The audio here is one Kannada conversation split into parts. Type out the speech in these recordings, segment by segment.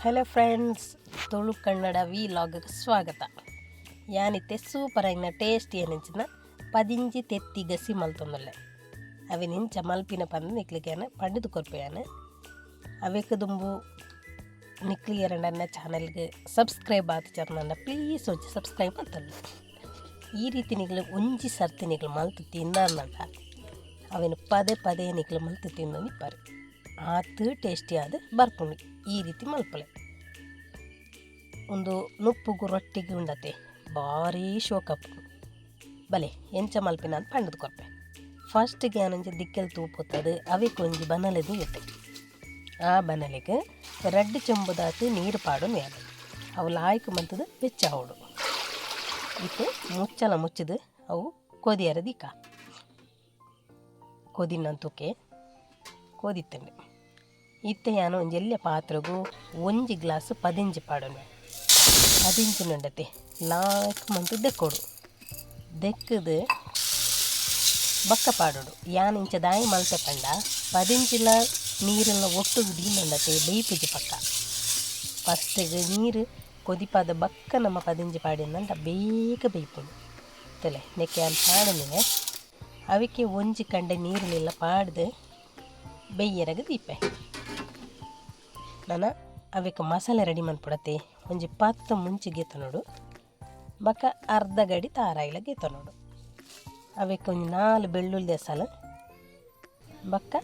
ಹಲೋ ಫ್ರೆಂಡ್ಸ್, ತುಳು ಕನ್ನಡ ವಿಲಾಗ್ಗೆ ಸ್ವಾಗತ. ಯಾನಿತ್ತೆ ಸೂಪರ್ ಆಗಿನ ಟೇಸ್ಟಿ ಏನಿಂಚಿನ ಪದಿಂಜಿ ತೆತ್ತಿ ಗಸಿ ಮಲ್ತೊಂದೊಲ್ಲೆ ಅವೆ ನಿಂಚ ಮಲ್ಪಿನ ಪಂದು ನಿಕ್ಲಿಗೇನ ಪಂಡಿದು ಕೊರ್ಪೆಯಾನ ಅವೇಕ ದುಂಬು ನಿಕ್ಲಿ ಎರಡನ್ನ ಚಾನಲ್ಗೆ ಸಬ್ಸ್ಕ್ರೈಬ್ ಆತನ ಪ್ಲೀಸ್ ಒಂಚಿ ಸಬ್ಸ್ಕ್ರೈಬ್ ಮಾಡ್ತಲ್ಲ. ಈ ರೀತಿ ನಿಗ್ಲು ಒಂಜಿ ಸರ್ತಿ ನಿಗ್ಲು ಮಲ್ತು ತಿಂದಂಡ ಅವೇನು ಪದೇ ಪದೇ ನಿಗ್ಲು ಮಲ್ತು ತಿಂದು ನಿಪ್ಪಾರಿ ಆತು ಟೇಸ್ಟಿ ಆದ ಬರ್ಪುಂಡು. ಈ ರೀತಿ ಮಲ್ಪಲೆ ಒಂದು ನುಪ್ಪುಗು ರೊಟ್ಟಿಗೆ ಉಂಡತೆ ಭಾರಿ ಶೋಕಪ್ಪು ಬಲೆ ಎಂಚ ಮಲ್ಪಿನ ಅಂತ ಪಂಡದು ಕೊರ್ಪೆ. ಫಸ್ಟಿಗೆ ಏನಂಚ ದಿಕ್ಕೆಲ್ ತೂಪುತ್ತದೆ ಅವಕ್ಕೆ ಒಂಜಿ ಬನಲೆದು ಇಟ್ಟೆ. ಆ ಬನಲೆಗೆ 2 ಚೆಂಬುದಾತು ನೀರು ಪಾಡು ಮೇಲ ಅವು ಲಾಯ್ಕು ಮಂತದ ಬೆಚ್ಚ ಅವಡು ಇತ್ತು ಮುಚ್ಚಲ ಮುಚ್ಚಿದು ಅವು ಕೊದಿಯರ ದಿಕ್ಕ ಕೊದಿನಂತುಕೆ ಕೋದಿತ್ತಂಡೆ ಇತ್ತೆ ಯಾನು ಒಂಜೆಲ್ಲ ಪಾತ್ರೆಗೂ 1 ಗ್ಲಾಸ್ ಪದಿಂಜಿ ಪಾಡೋಣ. ಪದಿಂಜಿ ನಂಡತೆ ಲಾಯ್ಕ್ ಮಂತು ದೆಕ್ಕೋಡು ದೆಕ್ಕದು ಬಕ್ಕ ಪಾಡೋಡು. ಯಾನು ಇಂಚ ದಾಯಿ ಮಲ್ತೆ ಪಂಡ ಪದಿಂಜಿಲ ನೀರೆಲ್ಲ ಒಟ್ಟು ನಂಡತೆ ಬೇಯ್ಪುಜಿ ಪಕ್ಕ. ಫಸ್ಟಿಗೆ ನೀರು ಕೊದಿಪಾದ ಬಕ್ಕ ನಮ್ಮ ಪದಿಂಜಿ ಪಾಡಿನಂಡ ಬೇಗ ಬೇಯ್ಪುಂಡು ತಲೆ ನೆಕ್ಕೆ ಅಲ್ಲಿ ಪಾಡನೆ ಅವಕ್ಕೆ ಒಂಜಿ ಕಂಡೆ ನೀರಿನೆಲ್ಲ ಪಾಡ್ದು ಬೆಯ್ಯರಗ ದೀಪೆ. ನಾನು ಅವಕ್ಕೆ ಮಸಾಲೆ ರೆಡಿ ಮಾಡ್ಬಿಡತ್ತೆ. ಒಂಜಿ 10 ಮುಂಚೆ ಗೀತ ನೋಡು ಬಕ್ಕ ಅರ್ಧ ಗಡಿ ತಾರಾಯಿಲ ಗೀತ ನೋಡು ಅವಕ್ಕೆ ಒಂಜಿ 4 ಬೆಳ್ಳುಳ್ಳಿ ಎಸಲ ಬಕ್ಕ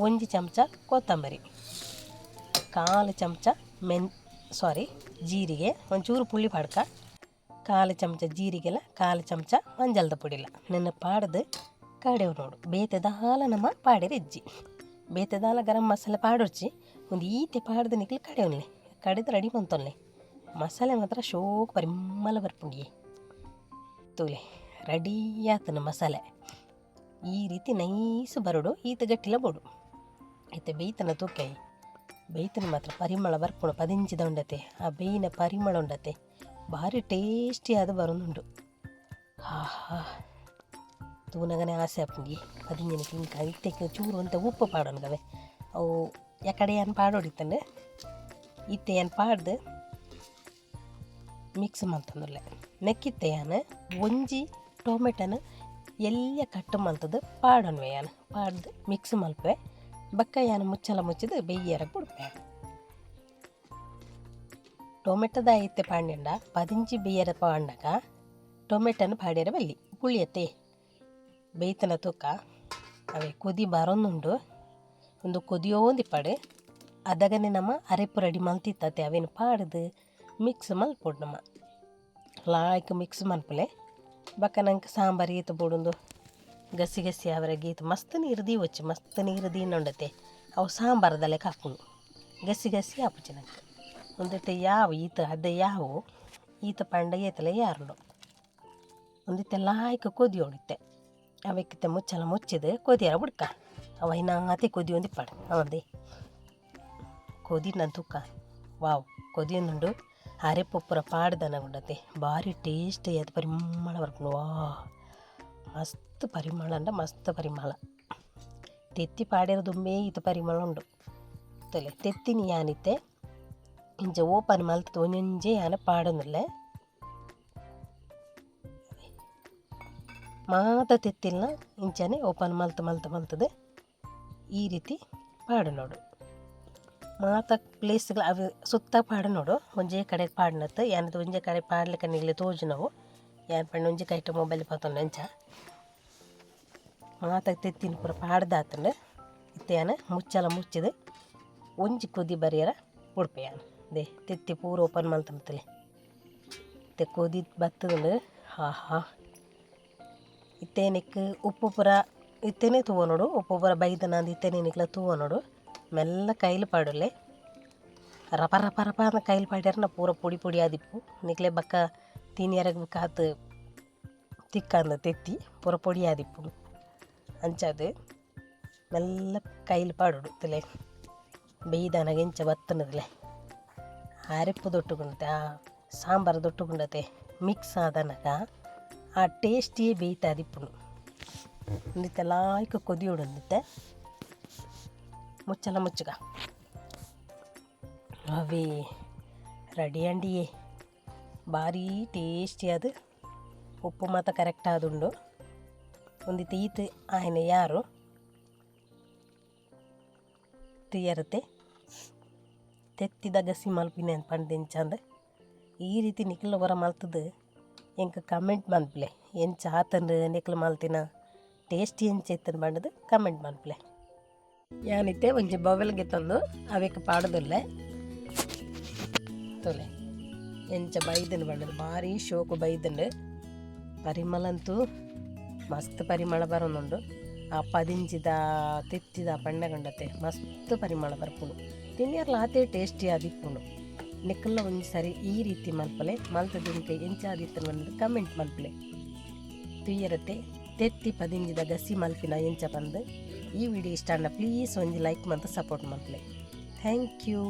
1 ಚಮಚ ಕೊತ್ತಂಬರಿ 1/4 ಚಮಚ ಜೀರಿಗೆ ಒಂಚೂರು ಪುಳಿ ಪಾಡ್ಕ 1/4 ಚಮಚ ಜೀರಿಗೆಲ್ಲ 1/4 ಚಮಚ ಮಂಜಲ್ದ ಪುಡಿಲ್ಲ ನನ್ನ ಪಾಡ್ದು ಕಡೆವು ನೋಡು. ಬೇತದ ಹಾಲ ನಮ್ಮ ಪಾಡಿರ ಇಜ್ಜಿ ಬೇತದ ಹಾಲ ಗರಂ ಮಸಾಲೆ ಪಾಡೊಚ್ಚಿ ಒಂದು ಈತೆ ಪಾಡ್ದು ನಿಕ್ಲಿ ಕಡೆಯವನ್ಲೆ ಕಡೆದು ರೆಡಿ ಬಂತೊನ್ಲೆ ಮಸಾಲೆ ಮಾತ್ರ ಶೋಕ್ ಪರಿಮಳ ಬರ್ಪುಂಡಿಯೇ ತೂಲೆ ರೆಡಿ ಆತನ ಮಸಾಲೆ. ಈ ರೀತಿ ನೈಸು ಬರೋಡು ಈತ ಗಟ್ಟಿಲ ಬೋಡು ಈತ ಬೇಯ್ತನ ತೂಕಾಯಿ ಬೇಯ್ತನ ಮಾತ್ರ ಪರಿಮಳ ಬರ್ಪುಣು ಪದಿಂಜಿದ ಉಂಡತೆ ಆ ಬೇಯಿನ ಪರಿಮಳ ಉಂಡತೆ ಭಾರಿ ಟೇಸ್ಟಿ ಆದ ಬರೋದುಂಡು. ತೂನಗನೆ ಆಸೆ ಆಪುಂಡಿ ಪದಿಂಜಿನ ಕಿಂಕ ಇತ್ತೆಕ್ಕೆ ಚೂರು ಅಂತ ಉಪ್ಪು ಪಾಡೋನ್ಗವೆ ಅವು ಯಾಕಡೆ ಏನು ಪಾಡೋಡಿತ್ತಂಡೆ ಇತ್ತೆ ಏನು ಪಾಡ್ದು ಮಿಕ್ಸ್ ಮಾಡ್ತಂದಲ್ಲ ನೆಕ್ಕಿತ್ತೆ ಯಾನು ಒಂಜಿ ಟೊಮೆಟೊನ ಎಲ್ಲ ಕಟ್ಟು ಮಲ್ತದ್ದು ಪಾಡೋನ್ವೆ ಯಾನು ಪಾಡ್ದು ಮಿಕ್ಸ್ ಮಲ್ಪೆ ಬಕ್ಕ ಯಾನು ಮುಚ್ಚಲ ಮುಚ್ಚಿದು ಬೆಯ್ಯರ ಬಿಡ್ಪೆ. ಟೊಮೆಟೊದ ಐತೆ ಪಾಂಡ್ಯಂಡ ಪದಿಂಜಿ ಬೆಯ್ಯರ ಪಾಂಡಗ ಟೊಮೆಟೊನ ಪಾಡ್ಯರ ಬಲ್ಲಿ ಪುಳಿಯತ್ತೆ ಬೇಯ್ತನ ತೂಕ ಅವೇ ಕೊದಿ ಬರೋನುಂಡು ಒಂದು ಕೊದಿಯೋಂದು ಪಾಡು ಅದಗನೆ ನಮ್ಮ ಅರೆಪು ರೆಡಿ ಮಲ್ತಿತ್ತತೆ ಅವೇನು ಪಾಡ್ದು ಮಿಕ್ಸ್ ಮಲ್ಪೊಡು ನಮ್ಮ ಲಾಯ್ಕ್ ಮಿಕ್ಸ್ ಮಲ್ಪಲೆ ಬಕ್ಕ ನಂಗೆ ಸಾಂಬಾರು ಈತ ಬೋಡೊಂದು ಗಸಿ ಗಸಿ ಅವರ ಗೀತ ಮಸ್ತ್ ನೀರು ದೀವಚ್ಚು ಮಸ್ತ್ ನೀರು ದೀನೊಂಡತೆ ಅವು ಸಾಂಬಾರದಲ್ಲೇ ಹಾಕೊಂಡು ಗಸಿ ಗಸಿ ಹಾಪುಚ್ಚಿ ನಂಗೆ ಒಂದಿಟ್ಟು ಯಾವ ಈತ ಅದೇ ಯಾವ ಈತ ಪಂಡ ಈತಲೆ ಯಾರು ಒಂದಿತ್ತೆ ಲಾಯ್ಕ್ ಕೊದಿ ಹೊಡಿತೆ ಅವಕ್ಕಿತ್ತೆ ಮುಚ್ಚಲ ಮುಚ್ಚಿದು ಕೊದಿಯರ ಬಿಡ್ಕ ಅವೈನಾತೆ ಕೊದಿ ಒಂದು ಪಾಡು ಅವಂದೇ ಕೊದಿ ನನ್ನ ತುಕ್ಕ ವಾವ್ ಕೊದಿಯೊಂದುಂಡು ಅರೆಪೊಪ್ಪುರ ಪಾಡ್ದನ ಉಂಡತೆ ಭಾರಿ ಟೇಸ್ಟ್ ಅದು ಪರಿಮಳ ಬರ್ಕೊಂಡು ವಾ ಮಸ್ತ್ ಪರಿಮಳ ಅಂಡ ಮಸ್ತ್ ಪರಿಮಳ ತೆತ್ತಿ ಪಾಡಿರೋದುಂಬೇ ಇದು ಪರಿಮಳ ಉಂಡು ತಲೆ ತೆತ್ತಿನಿ ಯಾನಿತ್ತೆ ಇಂಚ ಓಪನ್ ಮಲ್ತದ ಒಂಜೊಂಜೆ ಯಾನ ಪಾಡೋನಲ್ಲೇ ಮಾತ ತೆತ್ತಿಲ್ಲ ಇಂಚನೆ ಓಪನ್ ಮಲ್ತದೆ ಈ ರೀತಿ ಪಾಡು ನೋಡು ಮಾತ ಪ್ಲೇಸ್ಗಳು ಅವು ಸುತ್ತ ಪಾಡು ನೋಡು ಒಂಜೇ ಕಡೆ ಪಾಡ್ನತ್ತು ಏನದು ಒಂಜೇ ಕಡೆ ಪಾಡ್ಲಿಕ್ಕೆ ನಿಗ್ಲಿ ತೋಜು ನಾವು ಏನು ಪಂಡ ಒಂಜೇ ಕೈಟ ಮೊಬೈಲ್ ಪಾತೊಂಡು ನೆಂಚ ಮಾತ ತೆತ್ತಿನ ಪೂರ ಪಾಡ್ದಾತಂಡು ಇತ್ತೇನ ಮುಚ್ಚಲ ಮುಚ್ಚಿದು ಒಂಜಿ ಕೊದಿ ಬರಿಯರ ಉಡ್ಪೆ ಯಾನು ದೇ ತೆತ್ತಿ ಪೂರ ಓಪನ್ ಮಲ್ತಂತಲೆ ಮತ್ತೆ ಕೊದಿ ಬತ್ತದುಂಡು ಇತ್ತೇನಕ್ಕೆ ಉಪ್ಪು ಪುರ ಇತ್ತೇನೆ ತೂವ ನೋಡು ಉಪ್ಪು ಪುರ ಬೈದನ ಅಂದು ಇತ್ತೇನೆ ನಿಕ್ಲ ತೂವ ನೋಡು ಮೆಲ್ಲ ಕೈಲು ಪಾಡಲೆ ರಪ ರಪ ರಪ ಅಂತ ಕೈಲು ಪಾಡ್ಯಾರ ಪೂರ ಪುಡಿ ಪುಡಿ ಆದಿಪ್ಪು ನಿಕ್ಲೆ ಬಕ್ಕ ತಿನ್ಯರಗ ಕಾತು ತಿಕ್ಕಂದ ತೆತ್ತಿ ಪೂರ ಪುಡಿ ಆದಿಪ್ಪು ಅಂಚದು ಮೆಲ್ಲ ಕೈಲು ಪಾಡೋಡು ತಲೆ ಬೇಯ್ದನಾಗ ಇಂಚ ಬತ್ತನದಲೆ ಅರೆಪ್ಪು ದೊಟ್ಟುಗುಂಡತೆ ಆ ಸಾಂಬಾರು ದೊಟ್ಟುಗುಂಡತೆ ಮಿಕ್ಸ್ ಆದನಾಗ ಆ ಟೇಸ್ಟಿಯೇ ಬೇಯ್ತಾ ದಿಪ್ಪುನು ಒಂದಿತ್ತೆ ಲಾಯ್ಕ ಕೊದಿಯೋಡು ಒಂದಿತ್ತೆ ಮುಚ್ಚಲ ಮುಚ್ಚಗ ಅವೇ ರೆಡಿ ಅಂಡಿಯೇ ಭಾರಿ ಟೇಸ್ಟಿ ಅದು ಉಪ್ಪು ಮಾತ್ರ ಕರೆಕ್ಟ್ ಆದುಂಡು ಒಂದು ತೀತು ಆಯ್ನ ಯಾರು ತೀಯರತೆ ತೆತ್ತಿದ ಗಸಿ ಮಲ್ಪಿನ ಪಂಡಿಂಚಂದ ಈ ರೀತಿ ನಿಖಿಲ್ ಹೊರ ಮಲ್ತದ್ದು ಎಂಕ ಕಮೆಂಟ್ ಮನ್ಪ್ಲೆ ಎಂಚ ಆತಂದು ನಿಖಿಲ್ ಮಲ್ತಿನ ಟೇಸ್ಟಿ ಎಂಚೆತ್ತನ್ ಬಂಡದು ಕಮೆಂಟ್ ಮನ್ಪ್ಲೆ ಯಾನಿತ್ತೆ ಒಂಜಿ ಬೊವೆಲ್ಗೆ ತಂದು ಅವಕ್ಕೆ ಪಾಡದಿಲ್ಲ ತೊಲೆ ಎಂಚ ಬೈದನ್ ಬಂಡದು ಭಾರಿ ಶೋಕು ಬೈದನ್ ಪರಿಮಳ ಅಂತೂ ಮಸ್ತ್ ಪರಿಮಳ ಬರೋನುಂಡು ಆ ಪದಿಂಚಿದ ತೆತ್ತಿದ ಪಂಡಗಂಡತೆ ಮಸ್ತ್ ಪರಿಮಳ ಬರ್ಪುಂಡು ತಿನ್ನಿಯರ್ಲ ಆತೇ ಟೇಸ್ಟಿ ಆದಿಪ್ಪುಂಡು ನಿಕ್ಕಲ್ಲ ಒಂದು ಸರಿ ಈ ರೀತಿ ಮಲ್ಪಲೆ ಮಲ್ತದಿಂಕೆ ಎಂಚಾದಿತ್ತು ಬಂದು ಕಮೆಂಟ್ ಮಲ್ಪಲೆ ತುಯ್ಯರತೆ ತೆತ್ತಿ ಪದಿಂಜಿದ ಗಸಿ ಮಲ್ಪಿನ ಎಂಚ ಬಂದು ಈ ವಿಡಿಯೋ ಇಷ್ಟ ಪ್ಲೀಸ್ ಒಂದು ಲೈಕ್ ಮತ್ತು ಸಪೋರ್ಟ್ ಮಲ್ಪಲೆ ಥ್ಯಾಂಕ್ ಯು.